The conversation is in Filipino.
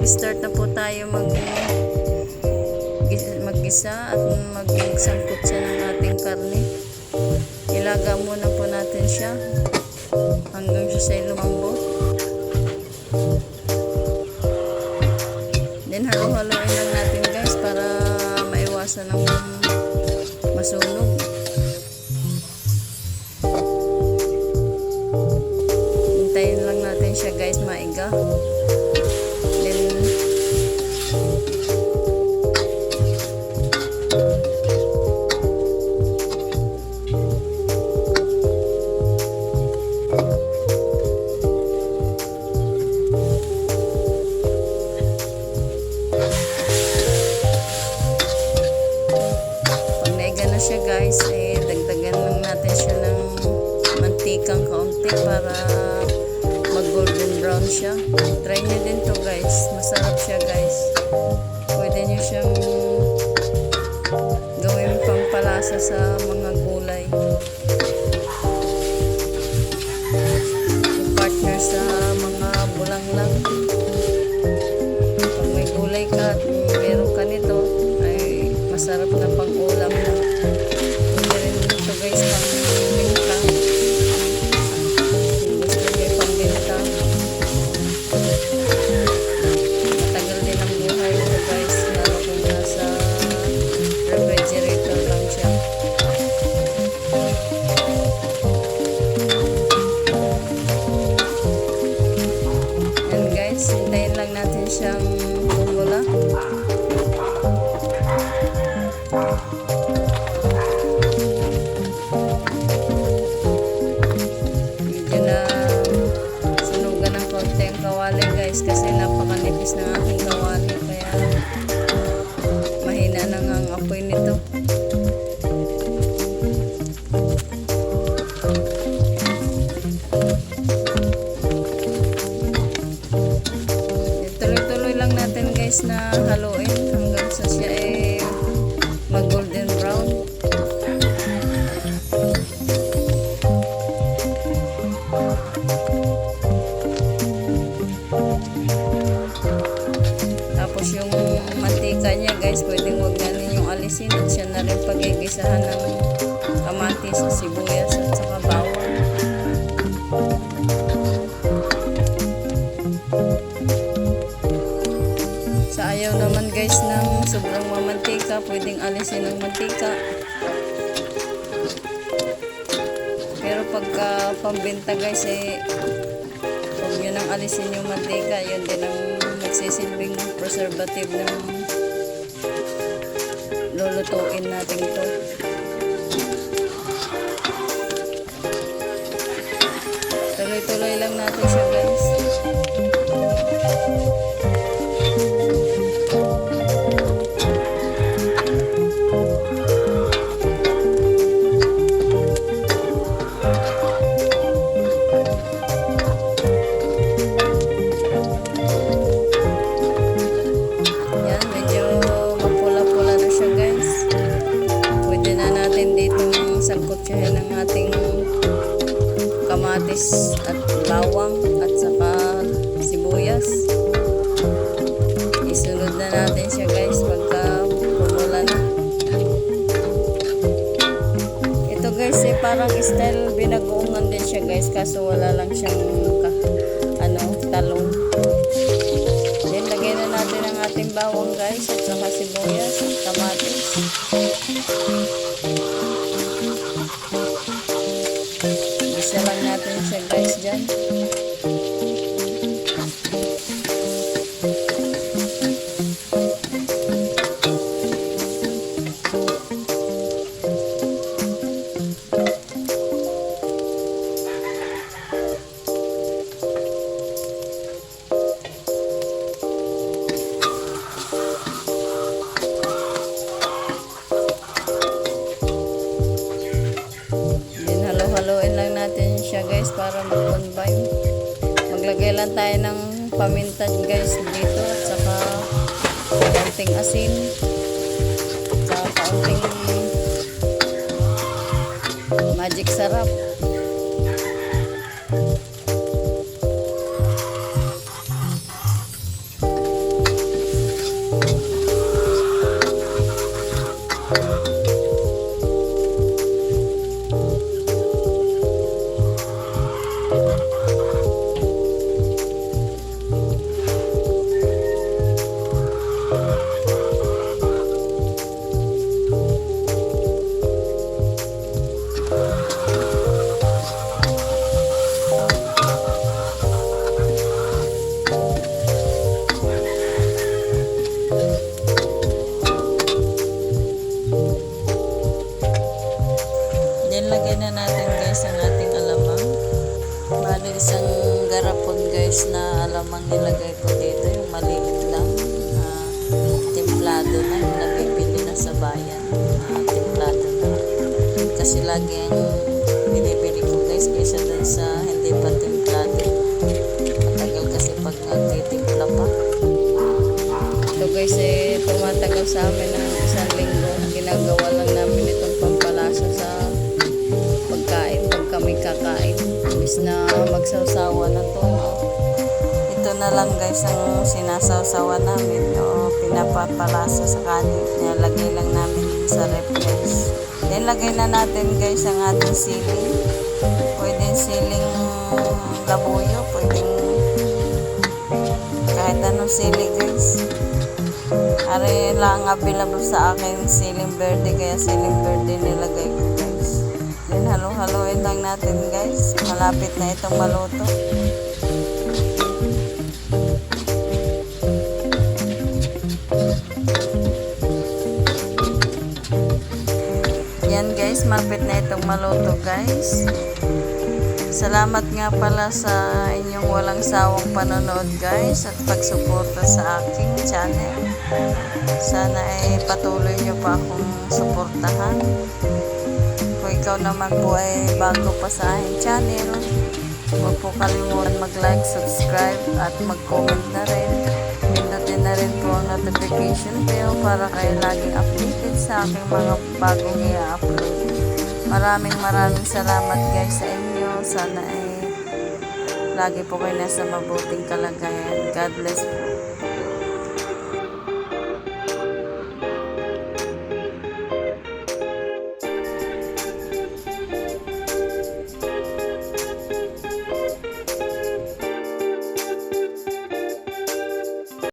mag-start na po tayo mag-gisa at mag-sangkot siya ng ating karne. Ilaga muna po natin siya hanggang siya sa lumambot. Then halo-haloin lang natin guys para maiwasan ng masunog. Hintayin lang natin siya guys maiga. Then siya guys, dagdagan lang natin siya ng mantikang kaunti para mag golden brown siya. Try nyo din to guys, masarap siya guys. Pwede nyo siyang gawin pampalasa sa mga gulay, partner sa mga bulanglang. Pag may gulay ka at meron ka nito ay masarap na pang ulam na. Guys, pang-binta. Gusto nyo pang-binta. Matagal din ang buhay ito guys, lalo kung nasa refrigerator lang siya. And guys, hintayin lang natin siyang bumula. Kasi napakanipis ng aking kawali kaya mahina nang ang apoy nito. Tuloy-tuloy lang natin guys na haluin hanggang sa siya mag golden brown. Yung mantika niya guys, pwedeng huwag na ninyong alisin at siya na rin pagigisahan ng kamatis, sibuyas at saka bawang. Sa ayaw naman guys ng sobrang mamantika, pwedeng alisin ng mantika. Pero pagka pambenta guys huwag nyo nang alisin yung mantika, yun din ang nagsisilbing preservative ng lulutuin natin ito. Tuloy-tuloy lang natin siya guys. Sangkotsahin ng ating kamatis at bawang at saka sibuyas. Isunod na natin siya guys pagka pumula na. Ito guys parang style binagoongan din siya guys, kaso wala lang siyang talong. Then lagyan na natin ang ating bawang guys at saka sibuyas at kamatis. Isa lang natin siya guys dyan. Halo-haloin lang natin siya guys para mag-combine. Maglagay lang tayo ng paminta guys dito at saka kaunting asin at saka kaunting magic sarap. Then lagay na natin guys ang ating alamang. Bali isang garapon guys na alamang nilagay ko dito. Yung maliit lang na templado na. Yung nabibili na sa bayan. Templado na. Kasi lagi ang binibili ko guys kaysa dun sa hindi pa templado. Matagal kasi pag nagtitimpla pa. Ito guys tumatagal sa amin ng isang linggo. Ginagawa lang namin itong pampalasa sa pagkain pag kami kakain. Imbis na magsawsawa na to. Ito na lang guys ang sinasawsawa namin o pinapapalasa sa kanin. Nilagay lang namin sa ref guys. Then lagay na natin guys ang ating siling. Pwedeng siling labuyo, pwedeng kahit anong sili guys. Ari lang available sa akin siling verde, kaya siling verde nilagay ko guys. Then halo-haloin lang natin guys. Malapit na itong maluto. Yan guys, malapit na itong maluto guys. Salamat nga pala sa inyong walang sawang panonood guys at pagsuporta sa aking channel. Sana ay patuloy nyo pa akong suportahan. Kung ikaw naman po ay bago pa sa aking channel, huwag po kalimutan mag-like, subscribe at mag-comment na rin. Pindutin na rin po ang notification bell para kayo laging updated sa aking mga bagong i-upload. Maraming salamat guys sa inyo. Sana ay lagi po kayo nasa mabuting kalagayan. God bless po.